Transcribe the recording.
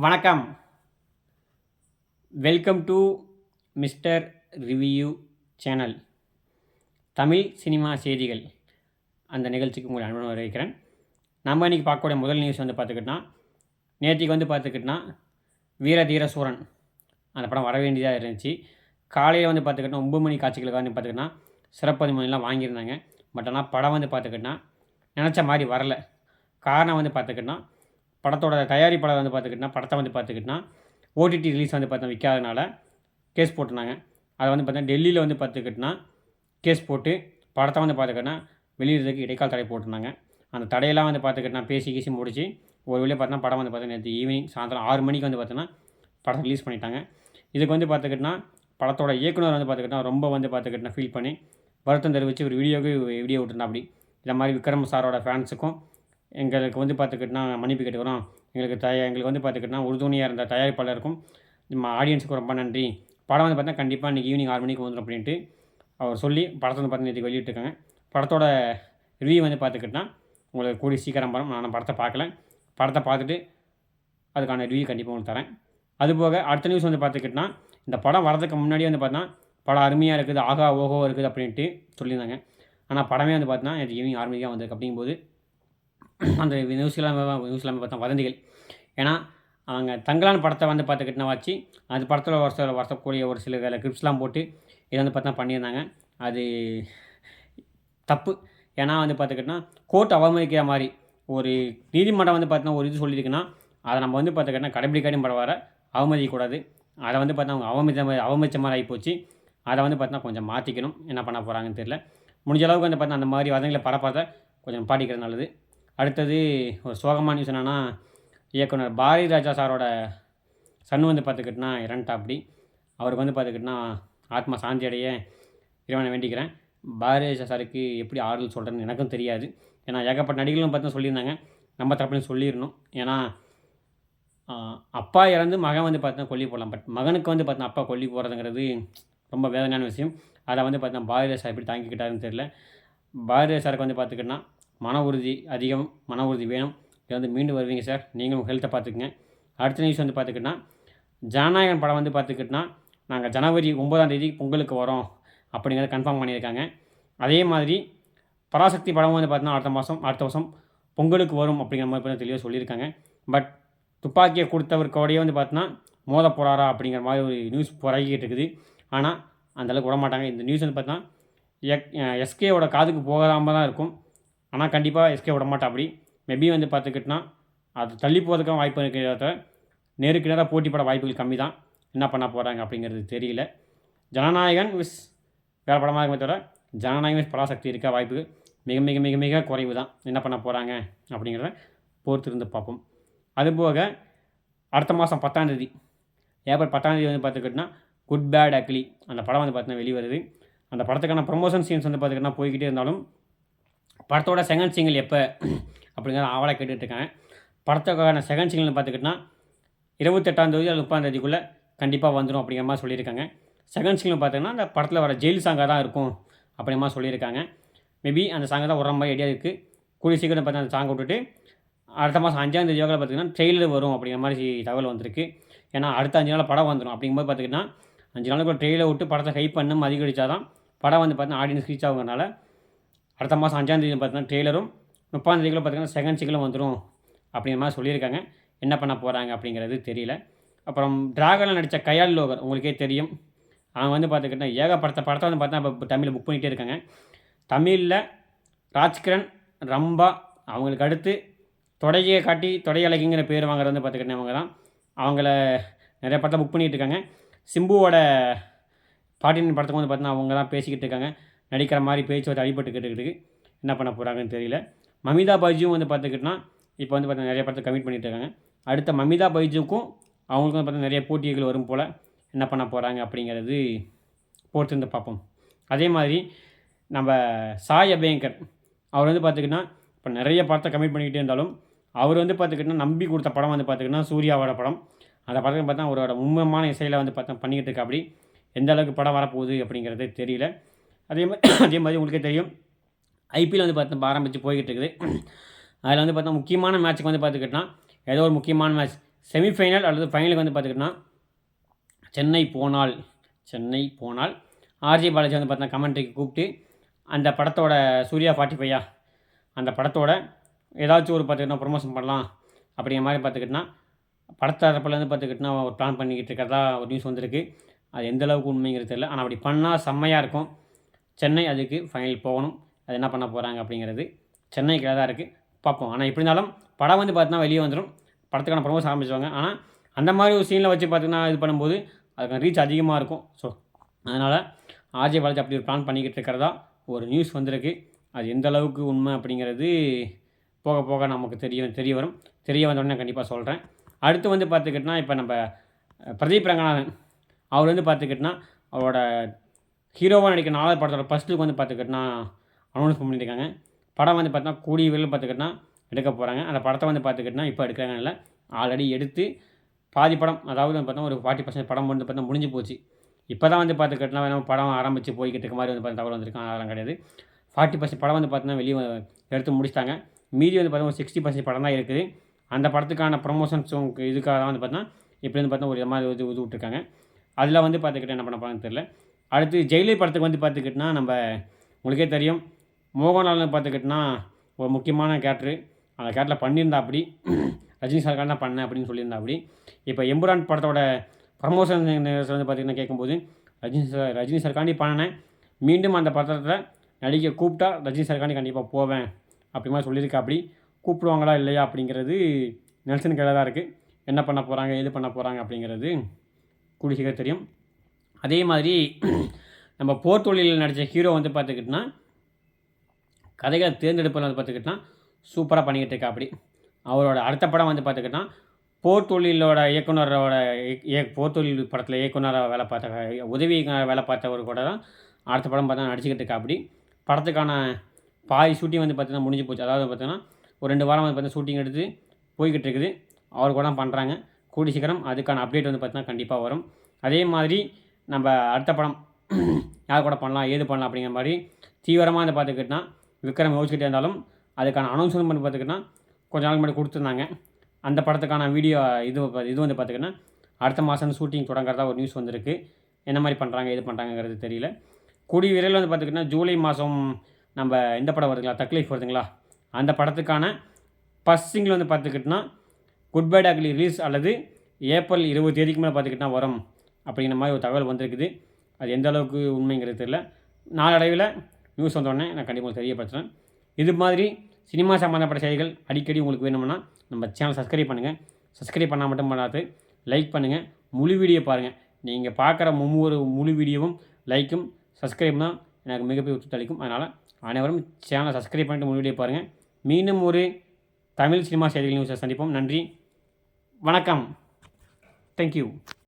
வணக்கம். Welcome to mister review channel. Tamil cinema செய்திகள் அந்த நிகழ்ச்சிக்கு உங்களை அன்புடன் வரவேற்கிறேன். நம்ம இன்றைக்கி பார்க்கக்கூடிய முதல் நியூஸ் வந்து பார்த்துக்கிட்டோன்னா, நேற்றுக்கு வந்து பார்த்துக்கிட்டோன்னா வீர தீர சூரன் அந்த படம் வர வேண்டியதாக இருந்துச்சு. காலையில் வந்து பார்த்துக்கிட்டோன்னா 9 மணி காட்சிகளுக்கு வந்து பார்த்துக்கிட்டோன்னா சிறப்பு அனுமதிலாம் வாங்கியிருந்தாங்க. பட் ஆனால் படம் வந்து பார்த்துக்கிட்டோன்னா நினச்ச மாதிரி வரலை. காரணம் வந்து பார்த்துக்கிட்டோன்னா படத்தோட தயாரிப்பாளர் வந்து பார்த்துக்கிட்டோன்னா படத்தை வந்து பார்த்துக்கிட்டோன்னா ஓடிடி ரிலீஸ் வந்து பார்த்தா விற்காதனால கேஸ் போட்டிருந்தாங்க. அதை வந்து பார்த்தீங்கன்னா டெல்லியில் வந்து பார்த்துக்கிட்டோன்னா கேஸ் போட்டு படத்தை வந்து பார்த்துக்கிட்டோன்னா வெளியிடுறதுக்கு இடைக்கால தடை போட்டிருந்தாங்க. அந்த தடையெல்லாம் வந்து பார்த்துக்கிட்டோன்னா பேசி முடிச்சு ஒரு வழியாக பார்த்தோன்னா படம் வந்து பார்த்தீங்கன்னா நேற்று ஈவினிங் சாயந்தரம் 6 மணிக்கு வந்து பார்த்தோன்னா படம் ரிலீஸ் பண்ணிட்டாங்க. இதுக்கு வந்து பார்த்துக்கிட்டோன்னா படத்தோட இயக்குனர் வந்து பார்த்துக்கிட்டோன்னா ரொம்ப வந்து பார்த்துக்கிட்டோன்னா ஃபீல் பண்ணி வருத்தம் தெரிவித்து ஒரு வீடியோ விட்டுருந்தா. அப்படி இந்த மாதிரி விக்ரம் சாரோட ஃபேன்ஸுக்கும் எங்களுக்கு வந்து பார்த்துக்கிட்டோன்னா மன்னிப்பு கேட்டுக்கிறோம். எங்களுக்கு வந்து பார்த்துக்கிட்டோன்னா உறுதுணையாக இருந்த தயாரிப்பாளருக்கும் நம்ம ஆடியன்ஸுக்கும் ரொம்ப நன்றி. படம் வந்து பார்த்தா கண்டிப்பாக இன்றைக்கி ஈவினிங் 6 மணிக்கு வந்துடும் அப்படின்ட்டு அவர் சொல்லி படத்தை வந்து பார்த்து நேற்று வெளியிட்டிருக்காங்க. படத்தோட ரிவ்யூ வந்து பார்த்துக்கிட்டோன்னா உங்களுக்கு கூடி சீக்கிரம் வரும். நான் படத்தை பார்க்கல. படத்தை பார்த்துட்டு அதுக்கான ரிவ்யூ கண்டிப்பாக உங்களுக்கு தரேன். அதுபோக அடுத்த நியூஸ் வந்து பார்த்துக்கிட்டோன்னா இந்த படம் வரதுக்கு முன்னாடியே வந்து பார்த்தா படம் அருமையாக இருக்குது, ஆகா ஓஹோ இருக்குது அப்படின்ட்டு சொல்லியிருந்தாங்க. ஆனால் படமே வந்து பார்த்தோன்னா நேற்று ஈவினிங் 6 மணிக்கு வந்திருக்கு. அப்படிங்கும்போது அந்த நியூஸ்லாம் பார்த்தா வதந்திகள். ஏன்னா அவங்க தங்கலான் படத்தை வந்து பார்த்துக்கிட்டனா வச்சு அந்த படத்தில் வரக்கூடிய ஒரு சில வேலை கிரிப்ஸ்லாம் போட்டு இதை வந்து பார்த்தா பண்ணியிருந்தாங்க. அது தப்பு. ஏன்னா வந்து பார்த்துக்கிட்டோன்னா கோர்ட் அவமதிக்கிற மாதிரி ஒரு நீதிமன்றம் வந்து பார்த்தோன்னா ஒரு இது சொல்லியிருக்குன்னா அதை நம்ம வந்து பார்த்துக்கிட்டோன்னா கடைபிடிக்காட்டி படம் வர அவமதிக்கக்கூடாது. அதை வந்து பார்த்தா அவங்க அவமதித்த மாதிரி ஆகிப்போச்சு. அதை வந்து பார்த்தோன்னா கொஞ்சம் மாற்றிக்கணும். என்ன பண்ண போகிறாங்கன்னு தெரியல. முடிஞ்ச அளவுக்கு வந்து பார்த்தா அந்த மாதிரி வதங்களை பரப்பாத கொஞ்சம் பாட்டிக்கிறது நல்லது. அடுத்தது ஒரு சோகமான நியூஸ் என்னென்னா, இயக்குனர் பாரதி ராஜா சாரோட சன் வந்து பார்த்துக்கிட்டோன்னா இறந்துட்டாப்படி. அவருக்கு வந்து பார்த்துக்கிட்டோன்னா ஆத்மா சாந்தி அடைய இறைவனை வேண்டிக்கிறேன். பாரதி ராஜா சாருக்கு எப்படி ஆறுதல் சொல்கிறேன்னு எனக்கும் தெரியாது. ஏன்னா ஏகப்பட்ட நடிகர்களும் பார்த்தா சொல்லியிருந்தாங்க. நம்ம தரப்புலையும் சொல்லிடணும். ஏன்னா அப்பா இறந்து மகன் வந்து பார்த்தா கொல்லி போடலாம். பட் மகனுக்கு வந்து பார்த்தா அப்பா கொல்லி போகிறதுங்கிறது ரொம்ப வேதனையான விஷயம். அதை வந்து பார்த்தா பாரதி ராஜா எப்படி தாங்கிக்கிட்டாருன்னு தெரியல. பாரதி ராஜா சாருக்கு வந்து பார்த்துக்கிட்டோன்னா மன உறுதி அதிகம், மன உறுதி வேணும். இதை வந்து மீண்டும் வருவீங்க சார். நீங்களும் ஹெல்த்தை பார்த்துக்குங்க. அடுத்த நியூஸ் வந்து பார்த்துக்கிட்டோன்னா ஜனநாயகன் படம் வந்து பார்த்துக்கிட்டோன்னா நாங்கள் ஜனவரி 9ஆம் தேதி பொங்கலுக்கு வரோம் அப்படிங்கிறத கன்ஃபார்ம் பண்ணியிருக்காங்க. அதே மாதிரி பராசக்தி படம் வந்து பார்த்தோன்னா அடுத்த வருஷம் பொங்கலுக்கு வரும் அப்படிங்கிற மாதிரி பார்த்தா தெளிவாக சொல்லியிருக்காங்க. பட் துப்பாக்கியை கொடுத்தவருக்கோடையே வந்து பார்த்தோன்னா மோத போகிறாரா அப்படிங்கிற மாதிரி ஒரு நியூஸ் புறகிட்டு இருக்குது. ஆனால் அந்தளவுக்கு விட மாட்டாங்க. இந்த நியூஸ் வந்து பார்த்தோன்னா எஸ்கேவோட காதுக்கு போகாமல் தான் இருக்கும். ஆனால் கண்டிப்பாக எஸ்கே விட மாட்டா. அப்படி மேபி வந்து பார்த்துக்கிட்டோன்னா அது தள்ளி போகிறதுக்கான வாய்ப்பு இருக்கிறத நேருக்கு நேராக போட்டி போட வாய்ப்புகள் கம்மி தான். என்ன பண்ண போகிறாங்க அப்படிங்கிறது தெரியல. ஜனநாயகன் வேறு படமாக இருக்குமே தவிர ஜனநாயகன் பராசக்தி இருக்க வாய்ப்பு மிக மிக மிக மிக குறைவு தான். என்ன பண்ண போகிறாங்க அப்படிங்கிறத பொறுத்திருந்து பார்ப்போம். அதுபோக அடுத்த மாதம் 10ஆம் தேதி ஏப்ரல் 10ஆம் தேதி வந்து பார்த்துக்கிட்டோன்னா குட் பேட் அக்லி அந்த படம் வந்து பார்த்தீங்கன்னா வெளிவருது. அந்த படத்துக்கான ப்ரொமோஷன் சீன்ஸ் வந்து பார்த்துக்கிட்டோன்னா போய்கிட்டே இருந்தாலும் படத்தோட செகண்ட் சிங்கிள் எப்போ அப்படிங்கிறத ஆவலாக கேட்டுட்ருக்காங்க. படத்துக்கான செகண்ட் சிங்கிள்னு பார்த்துக்கிட்டோன்னா 28ஆம் தேதி அல்லது 30ஆம் தேதிக்குள்ளே கண்டிப்பாக வந்துடும் அப்படிங்கிற மாதிரி சொல்லியிருக்காங்க. செகண்ட் சிங்கிள் பார்த்திங்கன்னா அந்த படத்தில் வர ஜெயில் சாங்காக தான் இருக்கும் அப்படிங்கிற மாதிரி சொல்லியிருக்காங்க. மேபி அந்த சாங்கை தான் ஒரு மாதிரி ஐடியா இருக்குது. கூடிய சீக்கிரம் பார்த்து அந்த சாங்கை விட்டுட்டு அடுத்த மாதம் 5ஆம் தேதி பார்த்திங்கன்னா ட்ரெயிலர் வரும் அப்படிங்கிற மாதிரி தகவல் வந்திருக்கு. ஏன்னா அடுத்த 5 நாள் படம் வந்துடும். அப்படிங்கும்போது பார்த்திங்கன்னா 5 நாளுக்கு ட்ரெயிலர் விட்டு படத்தை ஹைப் பண்ண அதிகரித்தா தான் படம் வந்து பார்த்தீங்கன்னா ஆடியன்ஸ் ரீச் ஆகுறதுனால அடுத்த மாதம் 5ஆம் தேதி பார்த்தீங்கன்னா ட்ரெய்லரும் 30ஆம் தேதிக்குள்ள பார்த்திங்கன்னா செகண்ட் சிங்கிளும் வந்துடும் அப்படிங்கிற மாதிரி சொல்லியிருக்காங்க. என்ன பண்ண போகிறாங்க அப்படிங்கிறது தெரியல. அப்புறம் டிராகனில் நடித்த கயால் லோகர் உங்களுக்கே தெரியும். அவங்க வந்து பார்த்துக்கிட்டா படத்தை வந்து பார்த்தா இப்போ தமிழில் புக் பண்ணிகிட்டே இருக்காங்க. தமிழில் ராஜ்கிரண், ரம்பா அவங்களுக்கு அடுத்து தொடையை காட்டி தொடையழகிங்கிற பேர் வாங்குறது வந்து பார்த்துக்கிட்டேன் அவங்க தான். அவங்கள நிறைய படத்தை புக் பண்ணிகிட்டு இருக்காங்க. சிம்புவோட பாட்டின் படத்துக்கு வந்து பார்த்தீங்கன்னா அவங்க தான் பேசிக்கிட்டு இருக்காங்க. நடிக்கிற மாதிரி பேச்சு வந்து அடிபட்டுக்கிட்டு என்ன பண்ண போகிறாங்கன்னு தெரியல. மமிதா பைஜுவும் வந்து பார்த்துக்கிட்டோன்னா இப்போ வந்து பார்த்தீங்கன்னா நிறைய படத்தை கமிட் பண்ணிகிட்டு இருக்காங்க. அடுத்த மமிதா பைஜுக்கும் அவங்களுக்கும் வந்து பார்த்தீங்கன்னா நிறைய போட்டிகள் வரும் போல். என்ன பண்ண போகிறாங்க அப்படிங்கிறது பொறுத்திருந்து பார்ப்போம். அதே மாதிரி நம்ம சாய் அபயங்கர் அவர் வந்து பார்த்துக்கிட்டோன்னா இப்போ நிறைய படத்தை கமிட் பண்ணிக்கிட்டே இருந்தாலும் அவர் வந்து பார்த்துக்கிட்டோன்னா நம்பி கொடுத்த படம் வந்து பார்த்துக்கிட்டோன்னா சூர்யாவோட படம். அந்த படத்துக்கு பார்த்தா அவரோட முக்கியமான இசையில் வந்து பார்த்தா பண்ணிக்கிட்டு இருக்கா. அப்படி எந்த அளவுக்கு படம் வரப்போகுது அப்படிங்கிறது தெரியல. அதே மாதிரி உங்களுக்கே தெரியும் ஐபிஎல் வந்து ஆரம்பித்து போய்கிட்டு இருக்குது. அதில் வந்து பார்த்தா முக்கியமான மேட்ச்சுக்கு வந்து பார்த்துக்கிட்டோன்னா ஏதோ ஒரு முக்கியமான மேட்ச் செமிஃபைனல் அல்லது ஃபைனலுக்கு வந்து பார்த்துக்கிட்டிங்கன்னா சென்னை போனால் ஆர்ஜே பாலாஜி வந்து பார்த்தீங்கன்னா கமெண்ட்ரிக்கு கூப்பிட்டு அந்த படத்தோட சூர்யா 45 அந்த படத்தோட ஏதாச்சும் ஒரு பார்த்துக்கிட்டா ப்ரொமோஷன் பண்ணலாம் அப்படிங்கிற மாதிரி பார்த்துக்கிட்டிங்கன்னா படத்தரப்புலேருந்து பார்த்துக்கிட்டிங்கன்னா ஒரு பிளான் பண்ணிக்கிட்டு இருக்கிறதா ஒரு நியூஸ் வந்திருக்கு. அது எந்த அளவுக்கு உண்மைங்கிறது தெரியல. ஆனால் அப்படி பண்ணால் செம்மையாக இருக்கும். சென்னை அதுக்கு ஃபைனல் போகணும். அது என்ன பண்ண போகிறாங்க அப்படிங்கிறது சென்னைக்கு தான் இருக்குது, பார்ப்போம். ஆனால் எப்படி இருந்தாலும் படம் வந்து பார்த்தீங்கன்னா வெளியே வந்துடும், படத்துக்கான ப்ரொமோஷன் ஆரம்பிச்சுவாங்க. ஆனால் அந்த மாதிரி ஒரு சீனில் வச்சு பார்த்திங்கன்னா இது பண்ணும்போது அதுக்கான ரீச் அதிகமாக இருக்கும். ஸோ அதனால் ஆர்ஜே பாலாஜி அப்படி ஒரு பிளான் பண்ணிக்கிட்டு இருக்கிறதா ஒரு நியூஸ் வந்திருக்கு. அது எந்த அளவுக்கு உண்மை அப்படிங்கிறது போக போக நமக்கு தெரிய வரும். தெரிய வந்தோடனே கண்டிப்பாக சொல்கிறேன். அடுத்து வந்து பார்த்துக்கிட்டிங்கன்னா இப்போ நம்ம பிரதீப் ரங்கநாதன் அவர் வந்து பார்த்துக்கிட்டிங்கன்னா அவரோட ஹீரோவாக நடிக்கிற 4வது படத்தோட ஃபர்ஸ்ட் லுக் வந்து பார்த்துக்கிட்டிங்கன்னா அனௌன்ஸ் பண்ணியிருக்காங்க. படம் வந்து பார்த்தீங்கன்னா கூடிய விரைவில் பார்த்துக்கிட்டிங்கன்னா எடுக்க போகிறாங்க. அந்த படத்தை வந்து பார்த்துக்கிட்டிங்கன்னா இப்போ எடுக்கிறாங்க இல்லை, ஆல்ரெடி எடுத்து பாதி படம், அதாவது பார்த்தீங்கன்னா ஒரு 40% படம் வந்து பார்த்தீங்கன்னா முடிஞ்சு போச்சு. இப்போ தான் வந்து பார்த்துக்கிட்டிங்கன்னா படம் ஆரம்பித்து போய்கிட்டு இருக்க மாதிரி வந்து பார்த்தா தகவல் வந்திருக்காங்க. அதெல்லாம் கிடையாது. 40% படம் வந்து பார்த்தீங்கன்னா வெளியே எடுத்து முடிச்சிட்டாங்க. மீதி வந்து பார்த்தீங்கன்னா ஒரு 60% படம் தான் இருக்குது. அந்த படத்துக்கான ப்ரொமோஷன்ஸ் இதுக்காக தான் வந்து பார்த்தீங்கன்னா இப்படி வந்து பார்த்தா ஒரு மாதிரி இது விட்டுருக்காங்க. அதில் வந்து பார்த்துக்கிட்டு என்ன பண்ண போகிறாங்கன்னு தெரியல. அடுத்து ஜெயிலர் படத்துக்கு வந்து பார்த்துக்கிட்டிங்கன்னா நம்ம உங்களுக்கே தெரியும், மோகன்லால்னு பார்த்துக்கிட்டிங்கன்னா ஒரு முக்கியமான கேரக்டரு. அந்த கேரக்டரில் பண்ணியிருந்தா அப்படி ரஜினி சார்காக தான் பண்ணேன் அப்படின்னு சொல்லியிருந்தா அப்படி. இப்போ எம்புரான் படத்தோட ப்ரமோஷன் வந்து பார்த்திங்கன்னா கேட்கும்போது ரஜினி சார்காண்டி பண்ணினேன், மீண்டும் அந்த படத்தில் நடிக்க கூப்பிட்டா ரஜினி சார்காண்டி கண்டிப்பாக போவேன் அப்படி மாதிரி சொல்லியிருக்கா. அப்படி கூப்பிடுவாங்களா இல்லையா அப்படிங்கிறது நெல்சன் கையில் தான் இருக்குது. என்ன பண்ண போகிறாங்க எது பண்ண போகிறாங்க அப்படிங்கிறது கூடிய சீக்கிரம் தெரியும். அதே மாதிரி நம்ம போர் தொழிலில் நடித்த ஹீரோ வந்து பார்த்துக்கிட்டிங்கன்னா கதைகளை தேர்ந்தெடுப்பில் வந்து பார்த்துக்கிட்டிங்கன்னா சூப்பராக பண்ணிக்கிட்டு இருக்கா. அப்படி அவரோட அடுத்த படம் வந்து பார்த்துக்கிட்டிங்கன்னா போர் தொழிலோட இயக்குனரோட போர் தொழில் படத்தில் இயக்குனராக வேலை பார்த்த உதவி வேலை பார்த்தவர் கூட தான் அடுத்த படம் பார்த்தா நடிச்சுக்கிட்டு இருக்கா. அப்படி படத்துக்கான பாதி ஷூட்டிங் வந்து பார்த்திங்கன்னா முடிஞ்சு போச்சு. அதாவது பார்த்திங்கன்னா ஒரு 2 வாரம் வந்து பார்த்திங்கன்னா ஷூட்டிங் எடுத்து போய்கிட்டு இருக்குது. அவர் கூட பண்ணுறாங்க. கூடி சீக்கிரம் அதுக்கான அப்டேட் வந்து பார்த்திங்கன்னா கண்டிப்பாக வரும். அதே மாதிரி நம்ம அடுத்த படம் யார் கூட பண்ணலாம் ஏது பண்ணலாம் அப்படிங்கிற மாதிரி தீவிரமாக வந்து பார்த்துக்கிட்டிங்கன்னா விக்ரம் யோசிச்சுக்கிட்டே இருந்தாலும் அதுக்கான அனௌன்ஸ்மெண்ட் பண்ணி பார்த்துக்கிட்டிங்கன்னா கொஞ்ச நாள் முன்னாடி கொடுத்துருந்தாங்க. அந்த படத்துக்கான வீடியோ இது வந்து பார்த்திங்கன்னா அடுத்த மாதம் ஷூட்டிங் தொடங்குறதா ஒரு நியூஸ் வந்திருக்கு. என்ன மாதிரி பண்ணுறாங்க எது பண்ணுறாங்கிறது தெரியல. கூடிய விரைவில் வந்து பார்த்திங்கன்னா ஜூலை மாதம் நம்ம இந்த படம் வருதுங்களா, தக்லைஃப் வருதுங்களா, அந்த படத்துக்கான ஃபர்ஸ்ட் சிங்கிள் வந்து பார்த்துக்கிட்டிங்கன்னா குட் பை டாக்லி ரிலீஸ் அல்லது ஏப்ரல் 20 மேலே பார்த்துக்கிட்டிங்கன்னா வரும் அப்படிங்கிற மாதிரி ஒரு தகவல் வந்திருக்குது. அது எந்த அளவுக்கு உண்மைங்கிறது தெரியல. நாளடைவில் நியூஸ் வந்தோடனே நான் கண்டிப்பாக தெரியப்படுத்துகிறேன். இது மாதிரி சினிமா சம்மந்தப்பட்ட செய்திகள் அடிக்கடி உங்களுக்கு வேணும்னா நம்ம சேனல் சப்ஸ்கிரைப் பண்ணுங்கள். சப்ஸ்கிரைப் பண்ணால் மட்டும் பண்ணாது, லைக் பண்ணுங்கள், முழு வீடியோ பாருங்கள். நீங்கள் பார்க்குற ஒவ்வொரு முழு வீடியோவும் லைக்கும் சப்ஸ்கிரைப் தான் எனக்கு மிகப்பெரிய ஒத்துழைக்கும். அதனால் அனைவரும் சேனலை சப்ஸ்கிரைப் பண்ணிட்டு முழு வீடியோ பாருங்கள். மீண்டும் ஒரு தமிழ் சினிமா செய்திகள் நியூஸை சந்திப்போம். நன்றி, வணக்கம், தேங்க்யூ.